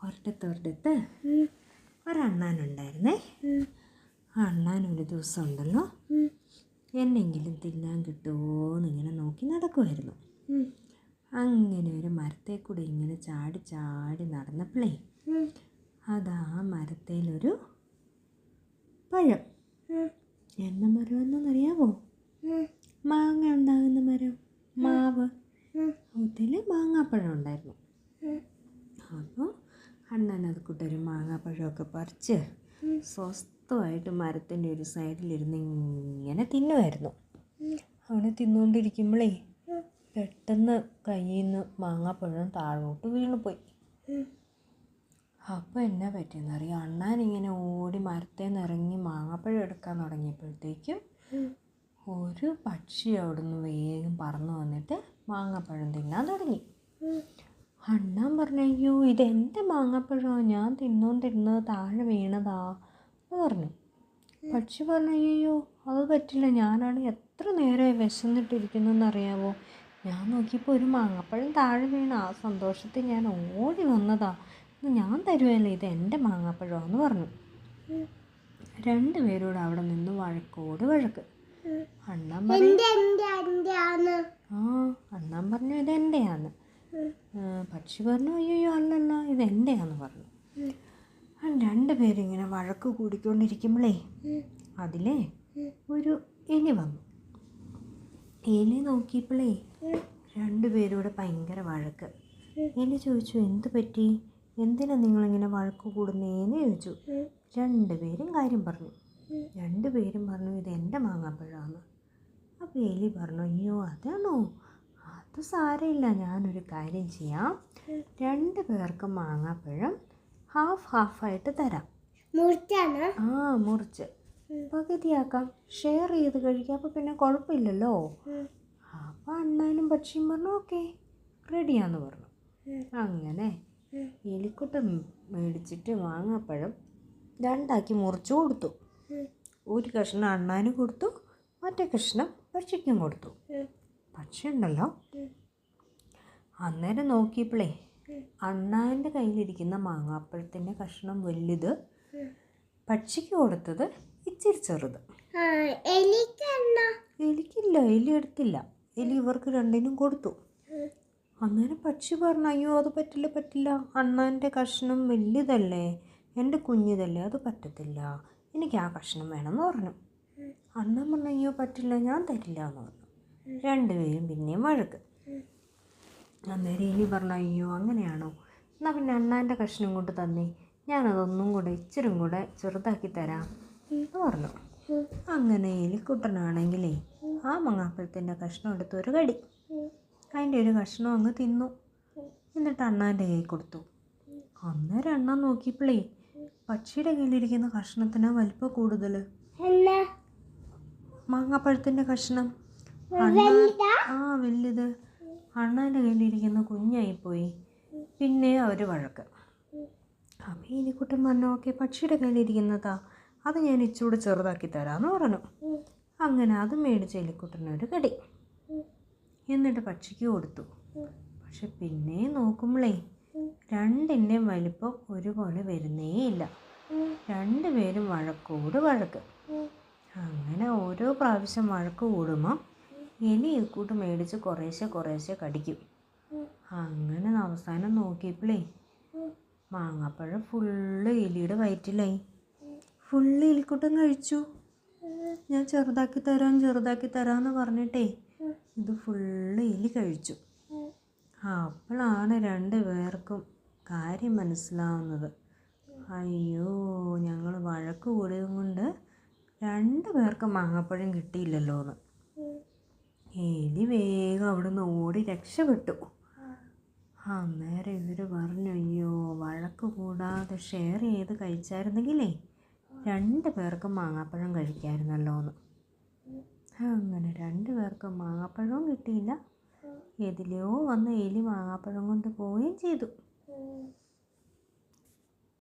ഒരിടത്ത് ഒരണ്ണാനുണ്ടായിരുന്നേ. ആ അണ്ണാൻ ഒരു ദിവസം ഉണ്ടല്ലോ എന്നെങ്കിലും തിന്നാൻ കിട്ടുമോ എന്നിങ്ങനെ നോക്കി നടക്കുമായിരുന്നു. അങ്ങനെ ഒരു മരത്തെ കൂടെ ഇങ്ങനെ ചാടി ചാടി നടന്നപ്പോഴേ അതാ മരത്തേലൊരു പഴം. എന്ന മരം എന്നറിയാമോ? മാങ്ങ ഉണ്ടാകുന്ന മരം, മാവ്. അതിൽ മാങ്ങാപ്പഴം ഉണ്ടായിരുന്നു. അപ്പോൾ അണ്ണൻ അത് കൂട്ടൊരു മാങ്ങാപ്പഴമൊക്കെ പറിച്ച് സ്വസ്ഥമായിട്ട് മരത്തിൻ്റെ ഒരു സൈഡിലിരുന്ന് ഇങ്ങനെ തിന്നുമായിരുന്നു. അങ്ങനെ തിന്നുകൊണ്ടിരിക്കുമ്പോഴേ പെട്ടെന്ന് കയ്യിൽ നിന്ന് മാങ്ങാപ്പഴം താഴോട്ട് വീണുപോയി. അപ്പോൾ എന്നാ പറ്റിയെന്നറിയാം, അണ്ണാനിങ്ങനെ ഓടി മരത്തേന്ന് ഇറങ്ങി മാങ്ങാപ്പഴം എടുക്കാൻ തുടങ്ങിയപ്പോഴത്തേക്കും ഒരു പക്ഷി അവിടുന്ന് വേഗം പറന്നു വന്നിട്ട് മാങ്ങാപ്പഴം തിന്നാൻ തുടങ്ങി. അണ്ണാൻ പറഞ്ഞു, അയ്യോ ഇതെൻ്റെ മാങ്ങാപ്പഴമാണ്, ഞാൻ തിന്നുകൊണ്ടിരുന്നത് താഴെ വീണതാ എന്ന് പറഞ്ഞു. പക്ഷി പറഞ്ഞു, അയ്യോ അത് പറ്റില്ല, ഞാനാണ് എത്ര നേരമായി വിശന്നിട്ടിരിക്കുന്നതെന്നറിയാമോ, ഞാൻ നോക്കിയപ്പോൾ ഒരു മാങ്ങാപ്പഴം താഴെ വീണ ആ സന്തോഷത്തിൽ ഞാൻ ഓടി വന്നതാ, ഞാൻ തരുമല്ലേ, ഇത് എൻ്റെ മാങ്ങാപ്പഴമാണെന്ന് പറഞ്ഞു. രണ്ടുപേരോട് അവിടെ നിന്ന് വഴക്കോട് വഴക്ക്. അണ്ണാൻ പറഞ്ഞു ഇതെൻ്റെയാന്ന്. പക്ഷി പറഞ്ഞു, അയ്യോ അല്ലല്ല ഇതെൻ്റെയാന്ന് പറഞ്ഞു. രണ്ടുപേരിങ്ങനെ വഴക്ക് കൂടിക്കൊണ്ടിരിക്കുമ്പോഴേ അതിലേ ഒരു എലി വന്നു. എലി നോക്കിയപ്പോഴേ രണ്ടുപേരൂടെ ഭയങ്കര വഴക്ക്. എലി ചോദിച്ചു, എന്ത് പറ്റി, എന്തിനാ നിങ്ങളിങ്ങനെ വഴക്ക് കൂടുന്നേന്ന് ചോദിച്ചു. രണ്ടുപേരും കാര്യം പറഞ്ഞു. രണ്ടുപേരും പറഞ്ഞു ഇത് എൻ്റെ മാങ്ങാപ്പഴമാണ്. അപ്പോൾ എലി പറഞ്ഞു, അയ്യോ അതാണോ, അത് സാരമില്ല, ഞാനൊരു കാര്യം ചെയ്യാം, രണ്ടു പേർക്ക് മാങ്ങാപ്പഴം ഹാഫായിട്ട് തരാം. മുറിച്ച് പകുതിയാക്കാം, ഷെയർ ചെയ്ത് കഴിക്കാം, അപ്പോൾ പിന്നെ കുഴപ്പമില്ലല്ലോ. അപ്പോൾ അണ്ണാനും പക്ഷിയും പറഞ്ഞു ഓക്കെ റെഡിയാന്ന് പറഞ്ഞു. അങ്ങനെ എലിക്കുട്ടൻ മേടിച്ചിട്ട് മാങ്ങാപ്പഴം രണ്ടാക്കി മുറിച്ചു കൊടുത്തു. ഒരു കഷ്ണം അണ്ണാനും കൊടുത്തു, മറ്റേ കഷ്ണം പക്ഷിക്കും കൊടുത്തു. പക്ഷി ഉണ്ടല്ലോ അന്നേരം നോക്കിയപ്പോഴേ അണ്ണാൻ്റെ കയ്യിലിരിക്കുന്ന മാങ്ങാപ്പഴത്തിൻ്റെ കഷ്ണം വലുത്, പക്ഷിക്ക് കൊടുത്തത് ഇച്ചിരി ചെറുത്. എലിക്കില്ല, എലി എടുത്തില്ല, എലി ഇവർക്ക് രണ്ടിനും കൊടുത്തു. അന്നേരം പക്ഷി പറഞ്ഞു, അയ്യോ അത് പറ്റില്ല, അണ്ണാൻ്റെ കഷ്ണം വലുതല്ലേ, എൻ്റെ കുഞ്ഞിതല്ലേ, അത് പറ്റത്തില്ല, എനിക്ക് ആ കഷ്ണം വേണമെന്ന് പറഞ്ഞു. അണ്ണൻ പറഞ്ഞു, അയ്യോ പറ്റില്ല, ഞാൻ തരില്ല എന്ന് പറഞ്ഞു. രണ്ടുപേരും പിന്നെയും വഴക്ക്. അന്നേരം എലി പറഞ്ഞു, അയ്യോ അങ്ങനെയാണോ, എന്നാൽ പിന്നെ അണ്ണാൻ്റെ കഷ്ണം കൊണ്ട് തന്നേ, ഞാനതൊന്നും കൂടെ ഇച്ചിരും കൂടെ ചെറുതാക്കി തരാം എന്ന് പറഞ്ഞു. അങ്ങനെ എലിക്കുട്ടനാണെങ്കിലേ ആ മാങ്ങാപ്പഴത്തിൻ്റെ കഷ്ണം എടുത്ത് ഒരു കടി, അതിൻ്റെ ഒരു കഷ്ണം അങ്ങ് തിന്നു. എന്നിട്ട് അണ്ണാൻ്റെ കൈ കൊടുത്തു. അന്നേരം അണ്ണാൻ നോക്കിയപ്പോഴേ പക്ഷിയുടെ കയ്യിലിരിക്കുന്ന കഷ്ണത്തിന് വലിപ്പം കൂടുതൽ, മാങ്ങാപ്പഴത്തിൻ്റെ കഷ്ണം വലുത്, അണ്ണാൻ്റെ കയ്യിലിരിക്കുന്ന കുഞ്ഞായിപ്പോയി. പിന്നെ അവർ വഴക്ക്. അപ്പോൾ എലിക്കുട്ടൻ പറഞ്ഞു, ഓക്കെ പക്ഷിയുടെ കയ്യിലിരിക്കുന്നതാ, അത് ഞാൻ ഇച്ചിരി ചെറുതാക്കി തരാമെന്ന് പറഞ്ഞു. അങ്ങനെ അത് മേടിച്ച് എലിക്കുട്ടനൊരു കടി, എന്നിട്ട് പക്ഷിക്ക് കൊടുത്തു. പക്ഷെ പിന്നെ നോക്കുമ്പോഴേ രണ്ടിൻ്റെയും വലിപ്പം ഒരുപോലെ വരുന്നേയില്ല. രണ്ടുപേരും വഴക്കോട് വഴക്ക്. അങ്ങനെ ഓരോ പ്രാവശ്യം വഴക്ക് കൂടുമ്പോൾ എലി ഇക്കൂട്ട് മേടിച്ച് കുറേശ്ശെ കടിക്കും. അങ്ങനെ അവസാനം നോക്കിയപ്പോഴേ മാങ്ങാപ്പഴം ഫുള്ള് എലിയുടെ വയറ്റിലായി. ഫുള്ള് എലിക്കുട്ടൻ കഴിച്ചു. ഞാൻ ചെറുതാക്കി തരാമെന്ന് പറഞ്ഞിട്ടേ ഇത് ഫുള്ള് എലി കഴിച്ചു. അപ്പോഴാണ് രണ്ടു പേർക്കും കാര്യം മനസ്സിലാവുന്നത്, അയ്യോ ഞങ്ങൾ വഴക്ക് കൂടിയത് കൊണ്ട് രണ്ടു പേർക്കും മാങ്ങാപ്പഴം കിട്ടിയില്ലല്ലോ എന്ന്. എലി വേഗം അവിടുന്ന് ഓടി രക്ഷപ്പെട്ടു. അന്നേരം ഇവർ പറഞ്ഞു, അയ്യോ വഴക്ക് കൂടാതെ ഷെയർ ചെയ്ത് കഴിച്ചായിരുന്നെങ്കിലേ രണ്ടു പേർക്കും മാങ്ങാപ്പഴം കഴിക്കാമായിരുന്നല്ലോ എന്ന്. അങ്ങനെ രണ്ടു പേർക്കും മാങ്ങാപ്പഴവും കിട്ടിയില്ല, എതിലെയോ വന്ന് എലി മാങ്ങാപ്പഴം കൊണ്ട് പോവുകയും ചെയ്തു.